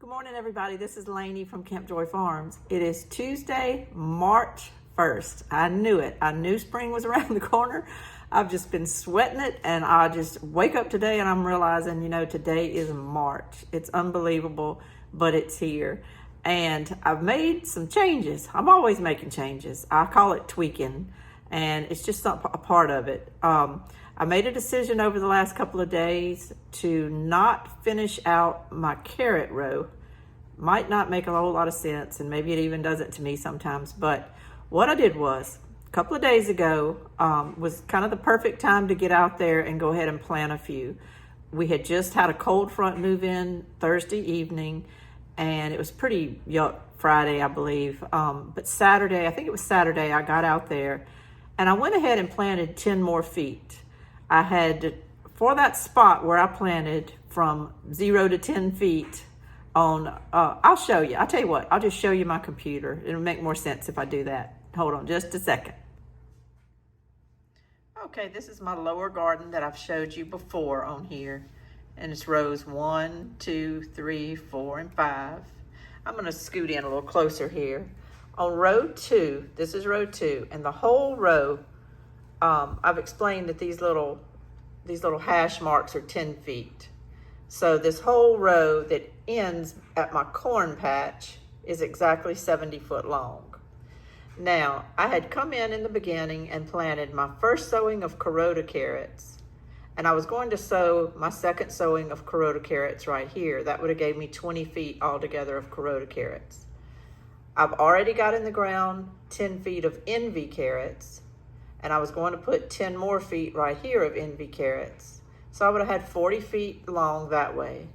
Good morning, everybody. This is Lainey from Camp Joy Farms. It is Tuesday, March 1st. I knew it. I knew spring was around the corner. I've just been sweating it, and I just wake up today and I'm realizing, today is March. It's unbelievable, but it's here. And I've made some changes. I'm always making changes. I call it tweaking, and it's just a part of it. I made a decision over the last couple of days to not finish out my carrot row. Might not make a whole lot of sense, and maybe it even doesn't to me sometimes, but what I did was, a couple of days ago, was kind of the perfect time to get out there and go ahead and plant a few. We had just had a cold front move in Thursday evening, and it was pretty yuck Friday, I believe. But Saturday, I think it was Saturday, I got out there, and I went ahead and planted 10 more feet. I had, for that spot where I planted from 0 to 10 feet on, I'll show you. I'll tell you what, I'll just show you my computer. It'll make more sense if I do that. Hold on just a second. Okay, this is my lower garden that I've showed you before on here. And it's rows 1, 2, 3, 4, and 5. I'm gonna scoot in a little closer here. On row 2, this is row 2, and the whole row, I've explained that these little hash marks are 10 feet. So this whole row that ends at my corn patch is exactly 70 foot long. Now, I had come in the beginning and planted my first sowing of Rocquencourt carrots, and I was going to sow my second sowing of Rocquencourt carrots right here. That would have gave me 20 feet altogether of Rocquencourt carrots. I've already got in the ground 10 feet of envy carrots, and I was going to put 10 more feet right here of envy carrots. So I would have had 40 feet long that way.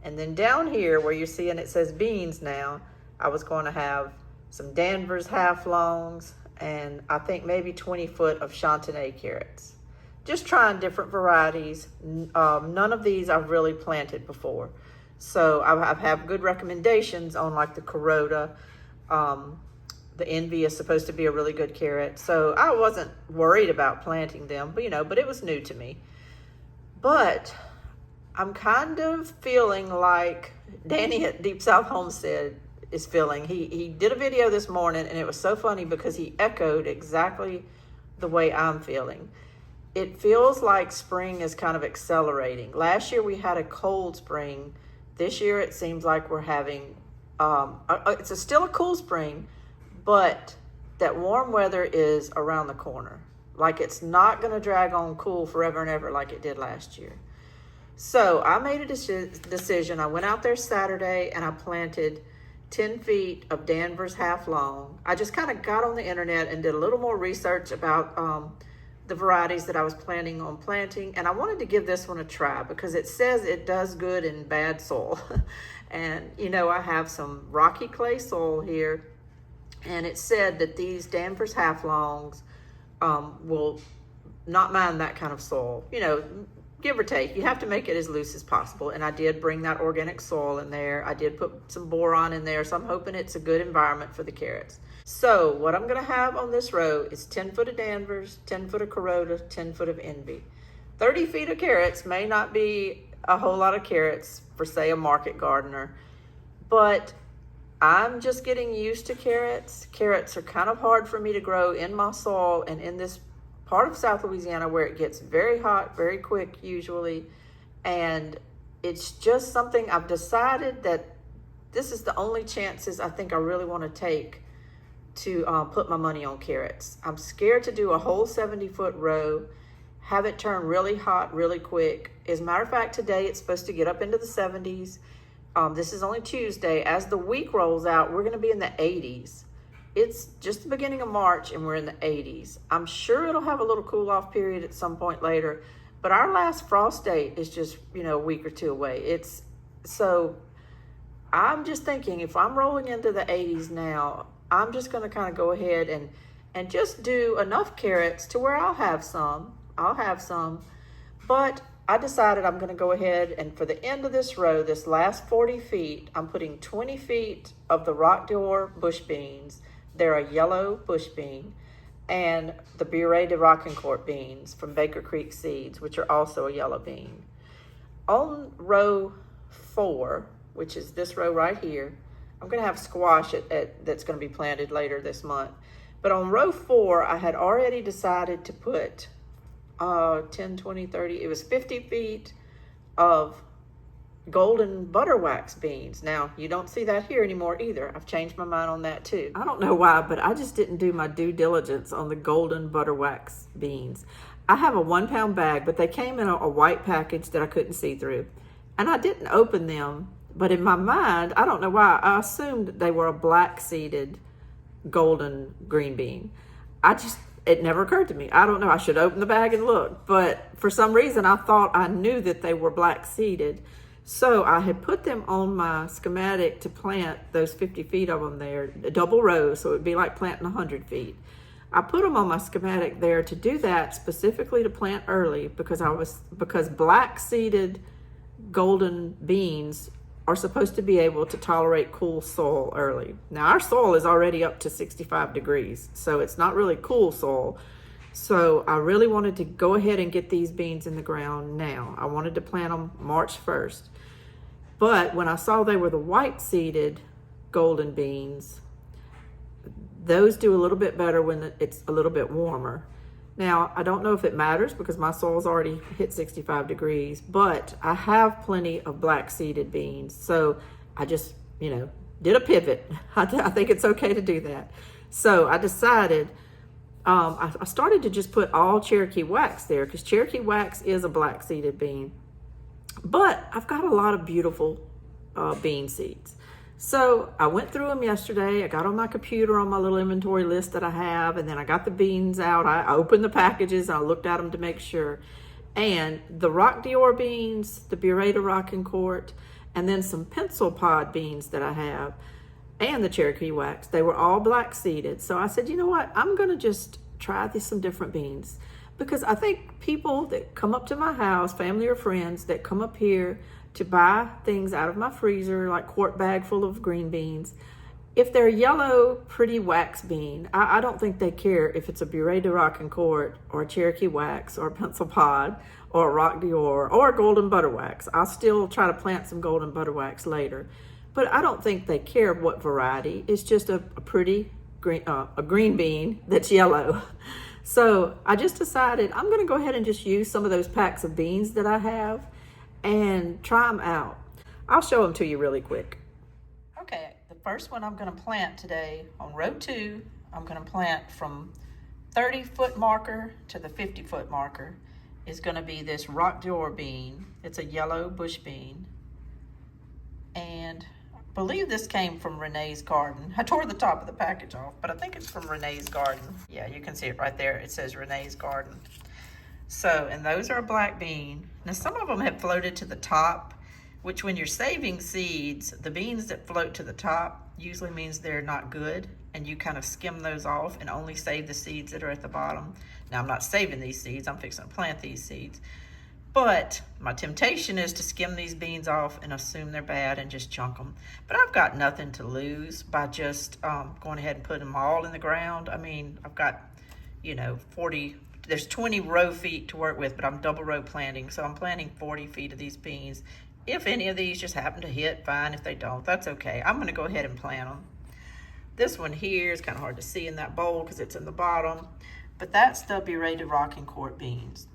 And then down here where you're seeing it says beans now, I was going to have some Danvers half longs, and I think maybe 20 foot of Chantenay carrots. Just trying different varieties. None of these I've really planted before. So I've had good recommendations on like the Corota. The Envy is supposed to be a really good carrot. So I wasn't worried about planting them, but it was new to me. But I'm kind of feeling like Danny at Deep South Homestead is feeling. He did a video this morning, and it was so funny because he echoed exactly the way I'm feeling. It feels like spring is kind of accelerating. Last year we had a cold spring. This year it seems like we're having, it's still a cool spring, but that warm weather is around the corner. Like it's not gonna drag on cool forever and ever like it did last year. So I made a decision. I went out there Saturday and I planted 10 feet of Danvers half long. I just kind of got on the internet and did a little more research about the varieties that I was planning on planting. And I wanted to give this one a try because it says it does good in bad soil. And I have some rocky clay soil here. And it said that these Danvers half longs will not mind that kind of soil. Give or take. You have to make it as loose as possible. And I did bring that organic soil in there. I did put some boron in there. So I'm hoping it's a good environment for the carrots. So what I'm going to have on this row is 10 foot of Danvers, 10 foot of Corota, 10 foot of Envy. 30 feet of carrots may not be a whole lot of carrots for, say, a market gardener. But I'm just getting used to carrots. Carrots are kind of hard for me to grow in my soil and in this part of South Louisiana where it gets very hot, very quick usually. And it's just something I've decided that this is the only chances I think I really want to take to put my money on carrots. I'm scared to do a whole 70-foot row, have it turn really hot really quick. As a matter of fact, today it's supposed to get up into the 70s. This is only Tuesday. As the week rolls out, we're going to be in the 80s. It's just the beginning of March and we're in the 80s. I'm sure it'll have a little cool off period at some point later, but our last frost date is just, a week or two away. So I'm just thinking if I'm rolling into the 80s now, I'm just going to kind of go ahead and just do enough carrots to where I'll have some, but I decided I'm going to go ahead and for the end of this row, this last 40 feet, I'm putting 20 feet of the Roc D Or bush beans. They're a yellow bush bean, and the Beurre de Rocquencourt beans from Baker Creek Seeds, which are also a yellow bean. On row 4, which is this row right here. I'm gonna have squash that's gonna be planted later this month. But on row 4, I had already decided to put 10, 20, 30, it was 50 feet of golden butter wax beans. Now, you don't see that here anymore either. I've changed my mind on that too. I don't know why, but I just didn't do my due diligence on the golden butter wax beans. I have a 1 pound bag, but they came in a white package that I couldn't see through. And I didn't open them, but in my mind, I don't know why, I assumed they were a black seeded golden green bean. It never occurred to me. I don't know, I should open the bag and look, but for some reason I thought I knew that they were black seeded. So I had put them on my schematic to plant those 50 feet of them there, double rows, so it would be like planting 100 feet. I put them on my schematic there to do that specifically to plant early because black seeded golden beans are supposed to be able to tolerate cool soil early. Now our soil is already up to 65 degrees, so it's not really cool soil. So I really wanted to go ahead and get these beans in the ground now. I wanted to plant them March 1st. But when I saw they were the white seeded golden beans, those do a little bit better when it's a little bit warmer. Now, I don't know if it matters because my soil's already hit 65 degrees, but I have plenty of black seeded beans. So I just, did a pivot. I think it's okay to do that. So I decided, I started to just put all Cherokee Wax there because Cherokee Wax is a black seeded bean. But I've got a lot of beautiful bean seeds. So I went through them yesterday. I got on my computer on my little inventory list that I have, and then I got the beans out. I opened the packages and I looked at them to make sure. And the Roc D Or beans, the Beurre de Rocquencourt, and then some pencil pod beans that I have, and the Cherokee Wax, they were all black seeded. So I said, you know what? I'm gonna just try some different beans. Because I think people that come up to my house, family or friends that come up here to buy things out of my freezer, like quart bag full of green beans, if they're yellow, pretty wax bean, I don't think they care if it's a Beurre de Rocquencourt or a Cherokee Wax or a pencil pod or a Roc D Or or a golden butter wax. I'll still try to plant some golden butter wax later. But I don't think they care what variety. It's just a pretty green bean that's yellow. So I just decided I'm gonna go ahead and just use some of those packs of beans that I have and try them out. I'll show them to you really quick. Okay, the first one I'm gonna plant today on row 2, I'm gonna plant from 30-foot marker to the 50-foot marker is gonna be this Roc D Or bean. It's a yellow bush bean. And I believe this came from Renee's garden. I tore the top of the package off, but I think it's from Renee's garden. Yeah, you can see it right there. It says Renee's garden. So, and those are a black bean. Now, some of them have floated to the top, which when you're saving seeds, the beans that float to the top usually means they're not good, and you kind of skim those off and only save the seeds that are at the bottom. Now, I'm not saving these seeds. I'm fixing to plant these seeds. But my temptation is to skim these beans off and assume they're bad and just chunk them. But I've got nothing to lose by just going ahead and putting them all in the ground. I mean, I've got, 20 row feet to work with, but I'm double row planting. So I'm planting 40 feet of these beans. If any of these just happen to hit, fine. If they don't, that's okay. I'm gonna go ahead and plant them. This one here is kind of hard to see in that bowl because it's in the bottom, but that's the Beurre de Rocquencourt beans.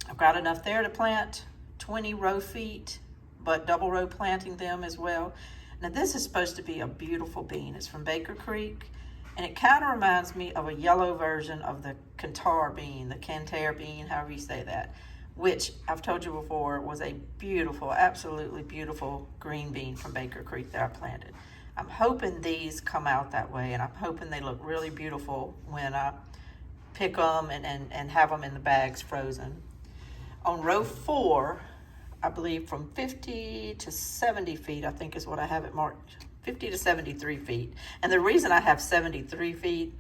I've got enough there to plant 20 row feet, but double row planting them as well. Now this is supposed to be a beautiful bean. It's from Baker Creek, and it kind of reminds me of a yellow version of the Cantar bean, the Cantar bean, however you say that, which I've told you before was a beautiful, absolutely beautiful green bean from Baker Creek that I planted. I'm hoping these come out that way, and I'm hoping they look really beautiful when I pick them and have them in the bags frozen. On row 4, I believe from 50 to 70 feet, I think is what I have it marked, 50 to 73 feet. And the reason I have 73 feet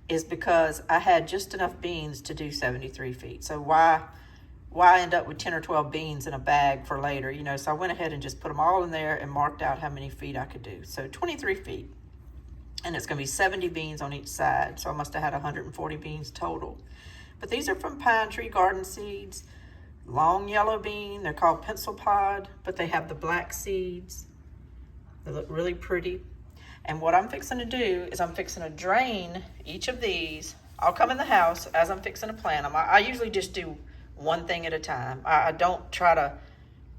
is because I had just enough beans to do 73 feet. So why end up with 10 or 12 beans in a bag for later, So I went ahead and just put them all in there and marked out how many feet I could do. So 23 feet. And it's gonna be 70 beans on each side. So I must have had 140 beans total. But these are from Pine Tree Garden Seeds. Long yellow bean, they're called pencil pod, but they have the black seeds. They look really pretty. And what I'm fixing to do is I'm fixing to drain each of these. I'll come in the house as I'm fixing to plant them. I usually just do one thing at a time. I don't try to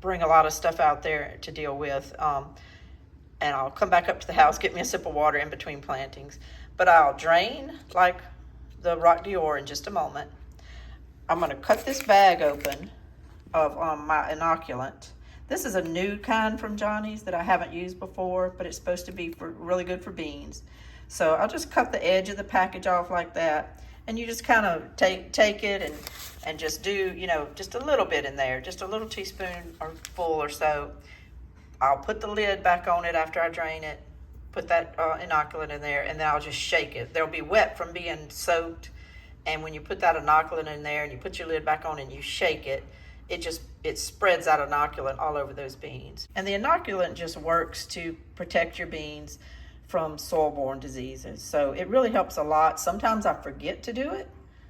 bring a lot of stuff out there to deal with. And I'll come back up to the house, get me a sip of water in between plantings. But I'll drain like the Roc D Or in just a moment. I'm gonna cut this bag open of my inoculant. This is a new kind from Johnny's that I haven't used before, but it's supposed to be really good for beans. So I'll just cut the edge of the package off like that, and you just kind of take it and just do, you know, just a little bit in there, just a little teaspoon or full or so. I'll put the lid back on it after I drain it, put that inoculant in there, and then I'll just shake it. They'll be wet from being soaked, and when you put that inoculant in there and you put your lid back on and you shake it, it spreads out inoculant all over those beans. And the inoculant just works to protect your beans from soil-borne diseases. So it really helps a lot. Sometimes I forget to do it.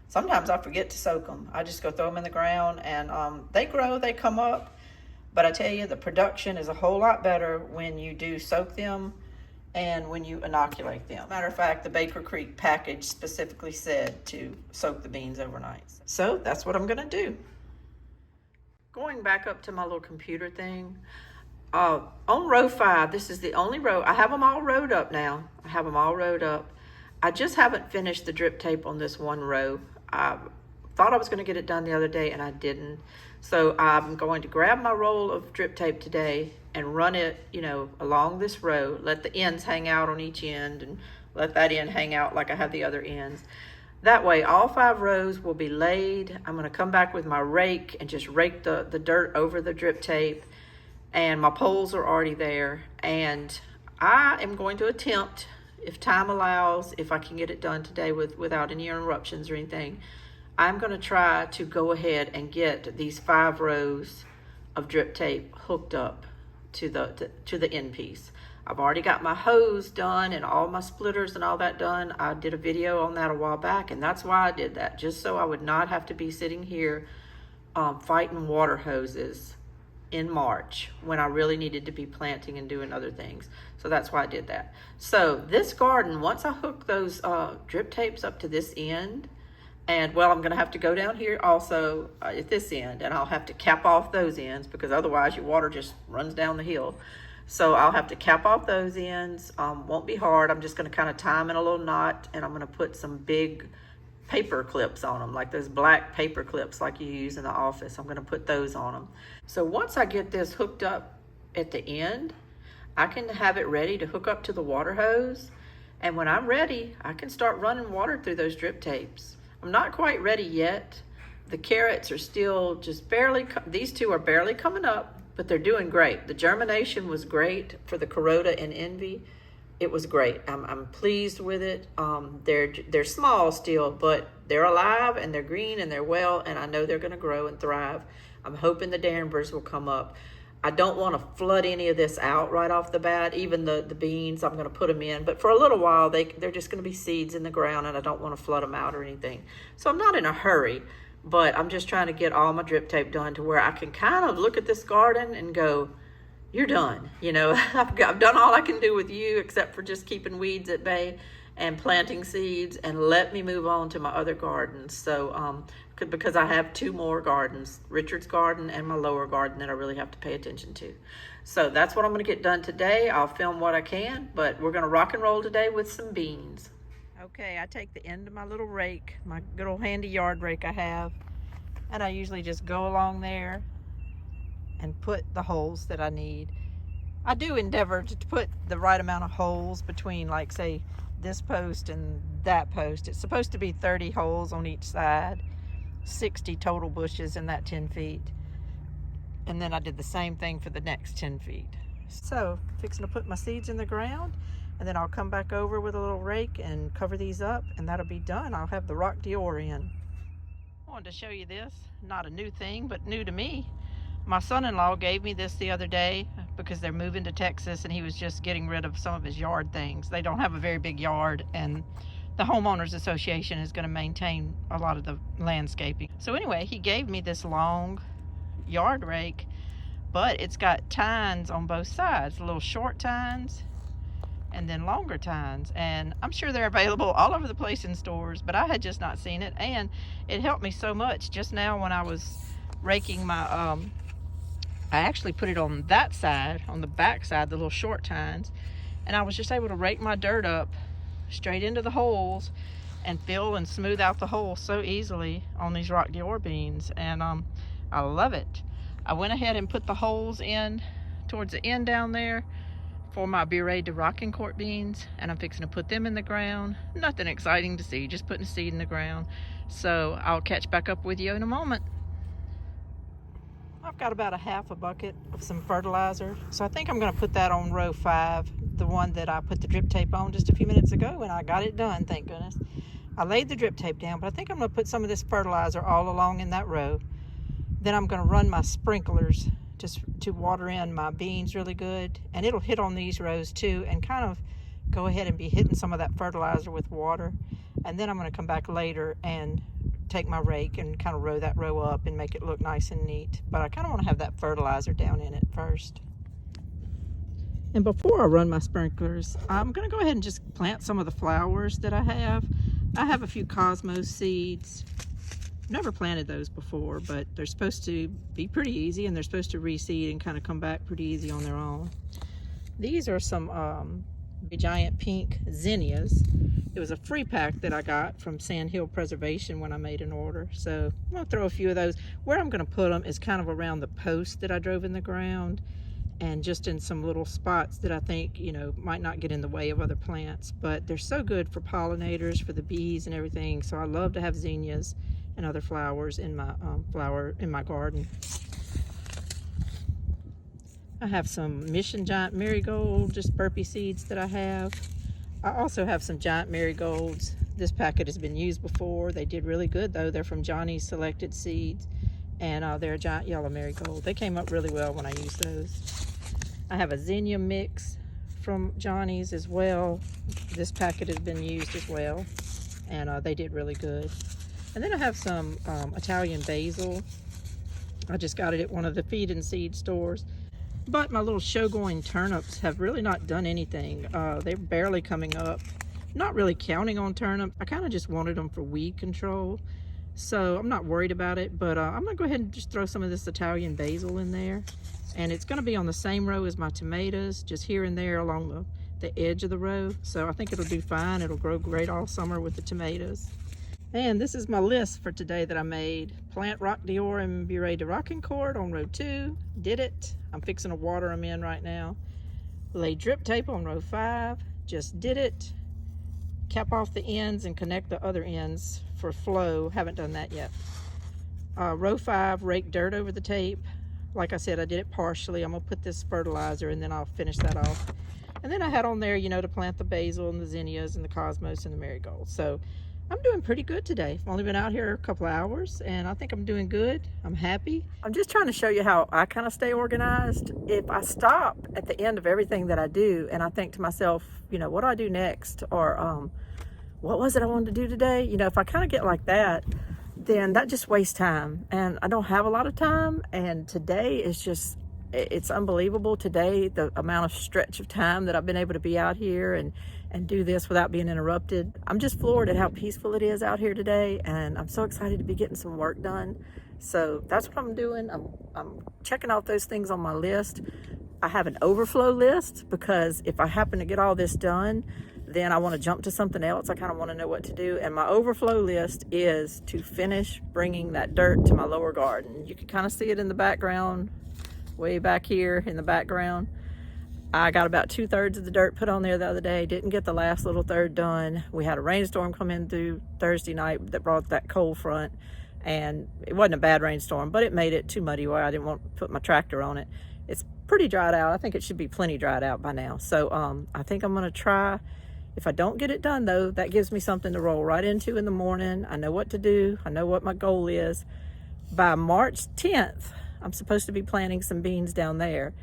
Sometimes I forget to soak them. I just go throw them in the ground, and they grow, they come up. But I tell you, the production is a whole lot better when you do soak them and when you inoculate them. Matter of fact, the Baker Creek package specifically said to soak the beans overnight. So that's what I'm gonna do. Going back up to my little computer thing, on row 5, this is the only row. I have them all rowed up now. I have them all rowed up. I just haven't finished the drip tape on this one row. I thought I was gonna get it done the other day and I didn't. So I'm going to grab my roll of drip tape today and run it, you know, along this row, let the ends hang out on each end and let that end hang out like I have the other ends. That way, all 5 rows will be laid. I'm gonna come back with my rake and just rake the dirt over the drip tape. And my poles are already there. And I am going to attempt, if time allows, if I can get it done today without any interruptions or anything, I'm gonna try to go ahead and get these 5 rows of drip tape hooked up to the end piece. I've already got my hose done and all my splitters and all that done. I did a video on that a while back, and that's why I did that, just so I would not have to be sitting here fighting water hoses in March when I really needed to be planting and doing other things. So that's why I did that. So this garden, once I hook those drip tapes up to this end, and well, I'm gonna have to go down here also at this end, and I'll have to cap off those ends because otherwise your water just runs down the hill. So I'll have to cap off those ends. Won't be hard. I'm just gonna kind of tie them in a little knot, and I'm gonna put some big paper clips on them, like those black paper clips like you use in the office. I'm gonna put those on them. So once I get this hooked up at the end, I can have it ready to hook up to the water hose. And when I'm ready, I can start running water through those drip tapes. I'm not quite ready yet. The carrots are still just barely, these 2 are barely coming up, but they're doing great. The germination was great for the Carota and Envy. It was great. I'm pleased with it. They're small still, but they're alive and they're green and they're well, and I know they're gonna grow and thrive. I'm hoping the Danvers will come up. I don't want to flood any of this out right off the bat. Even the beans, I'm going to put them in. But for a little while, they're just going to be seeds in the ground, and I don't want to flood them out or anything. So I'm not in a hurry, but I'm just trying to get all my drip tape done to where I can kind of look at this garden and go, you're done. You know, I've done all I can do with you except for just keeping weeds at bay and planting seeds, and let me move on to my other gardens. So because I have 2 more gardens, Richard's garden and my lower garden, that I really have to pay attention to. So that's what I'm gonna get done today. I'll film what I can, but we're gonna rock and roll today with some beans. Okay, I take the end of my little rake, my good old handy yard rake I have, and I usually just go along there and put the holes that I need. I do endeavor to put the right amount of holes between, like, say, this post and that post. It's supposed to be 30 holes on each side, 60 total bushes in that 10 feet. And then I did the same thing for the next 10 feet. So, fixing to put my seeds in the ground, and then I'll come back over with a little rake and cover these up, and that'll be done. I'll have the Roc D Or in. I wanted to show you this. Not a new thing, but new to me. My son-in-law gave me this the other day because they're moving to Texas, and he was just getting rid of some of his yard things. They don't have a very big yard, and the homeowners association is going to maintain a lot of the landscaping. So anyway, he gave me this long yard rake, but it's got tines on both sides, little short tines and then longer tines, and I'm sure they're available all over the place in stores, but I had just not seen it. And it helped me so much just now when I was raking my I actually put it on that side, on the back side, the little short tines, and I was just able to rake my dirt up straight into the holes and fill and smooth out the holes so easily on these Roc D Or beans, and I love it. I went ahead and put the holes in towards the end down there for my Beurre de Rocquencourt beans, and I'm fixing to put them in the ground. Nothing exciting to see, just putting a seed in the ground. So I'll catch back up with you in a moment. I've got about a half a bucket of some fertilizer, so I think I'm going to put that on row 5, the one that I put the drip tape on just a few minutes ago, and I got it done, thank goodness. I laid the drip tape down, but I think I'm going to put some of this fertilizer all along in that row. Then I'm going to run my sprinklers just to water in my beans really good, and it'll hit on these rows too, and kind of go ahead and be hitting some of that fertilizer with water. And then I'm going to come back later and take my rake and kind of row that row up and make it look nice and neat, but I kind of want to have that fertilizer down in it first. And before I run my sprinklers, I'm going to go ahead and just plant some of the flowers that I have. I have a few cosmos seeds. Never planted those before, but they're supposed to be pretty easy, and they're supposed to reseed and kind of come back pretty easy on their own. These are some giant pink zinnias. It was a free pack that I got from Sand Hill Preservation when I made an order, so I'm going to throw a few of those. Where I'm going to put them is kind of around the post that I drove in the ground, and just in some little spots that I think, you know, might not get in the way of other plants, but they're so good for pollinators, for the bees and everything. So I love to have zinnias and other flowers in my garden. I have some Mission Giant Marigold, just burpee seeds that I have. I also have some giant marigolds. This packet has been used before. They did really good though. They're from Johnny's Selected Seeds, and they're a giant yellow marigold. They came up really well when I used those. I have a zinnia mix from Johnny's as well. This packet has been used as well, and they did really good. And then I have some Italian basil. I just got it at one of the feed and seed stores. But my little show-going turnips have really not done anything. They're barely coming up. Not really counting on turnips. I kind of just wanted them for weed control, so I'm not worried about it. But I'm gonna go ahead and just throw some of this Italian basil in there. And it's gonna be on the same row as my tomatoes, just here and there along the edge of the row. So I think it'll do fine. It'll grow great all summer with the tomatoes. And this is my list for today that I made. Plant Roc D Or and Beurre de Rocquencourt on row 2. Did it. I'm fixing to water them in right now. Lay drip tape on row 5. Just did it. Cap off the ends and connect the other ends for flow. Haven't done that yet. Row 5, rake dirt over the tape. Like I said, I did it partially. I'm going to put this fertilizer and then I'll finish that off. And then I had on there, you know, to plant the basil and the zinnias and the cosmos and the marigolds. So I'm doing pretty good today. I've only been out here a couple of hours, and I think I'm doing good. I'm happy. I'm just trying to show you how I kind of stay organized. If I stop at the end of everything that I do and I think to myself, you know, what do I do next? Or what was it I wanted to do today? You know, if I kind of get like that, then that just wastes time. And I don't have a lot of time. And today is just, it's unbelievable today, the amount of stretch of time that I've been able to be out here and do this without being interrupted. I'm just floored at how peaceful it is out here today, and I'm so excited to be getting some work done. So that's what I'm doing. I'm checking off those things on my list. I have an overflow list because if I happen to get all this done, then I want to jump to something else. I kind of want to know what to do. And my overflow list is to finish bringing that dirt to my lower garden. You can kind of see it in the background, way back here in the background. I got about 2/3 of the dirt put on there the other day. Didn't get the last little third done. We had a rainstorm come in through Thursday night that brought that cold front, and it wasn't a bad rainstorm, but it made it too muddy where I didn't want to put my tractor on it. It's pretty dried out. I think it should be plenty dried out by now. So I think I'm gonna try. If I don't get it done though, that gives me something to roll right into in the morning. I know what to do. I know what my goal is. By March 10th, I'm supposed to be planting some beans down there.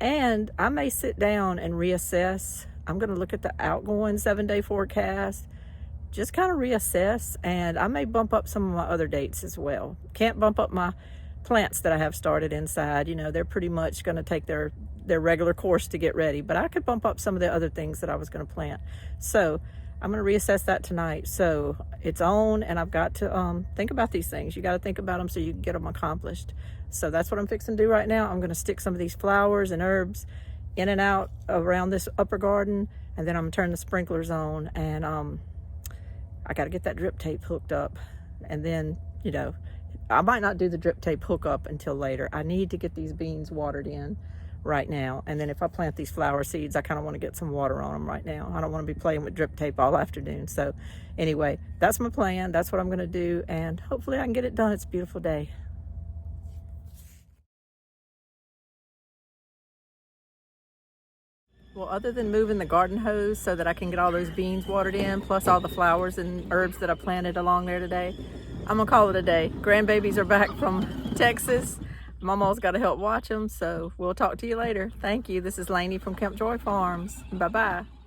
And I may sit down and reassess. I'm going to look at the outgoing 7-day forecast, just kind of reassess, and I may bump up some of my other dates as well. Can't bump up my plants that I have started inside. You know, they're pretty much going to take their regular course to get ready, but I could bump up some of the other things that I was going to plant. So I'm going to reassess that tonight. So it's on, and I've got to think about these things. You got to think about them so you can get them accomplished. So that's what I'm fixing to do right now. I'm going to stick some of these flowers and herbs in and out around this upper garden, and then I'm going to turn the sprinklers on, and I got to get that drip tape hooked up. And then, you know, I might not do the drip tape hookup until later. I need to get these beans watered in right now. And then if I plant these flower seeds, I kind of want to get some water on them right now. I don't want to be playing with drip tape all afternoon. So anyway, that's my plan. That's what I'm going to do. And hopefully I can get it done. It's a beautiful day. Well, other than moving the garden hose so that I can get all those beans watered in, plus all the flowers and herbs that I planted along there today, I'm gonna call it a day. Grandbabies are back from Texas. Mama's got to help watch them, so we'll talk to you later. Thank you. This is Lainey from Camp Joy Farms. Bye-bye.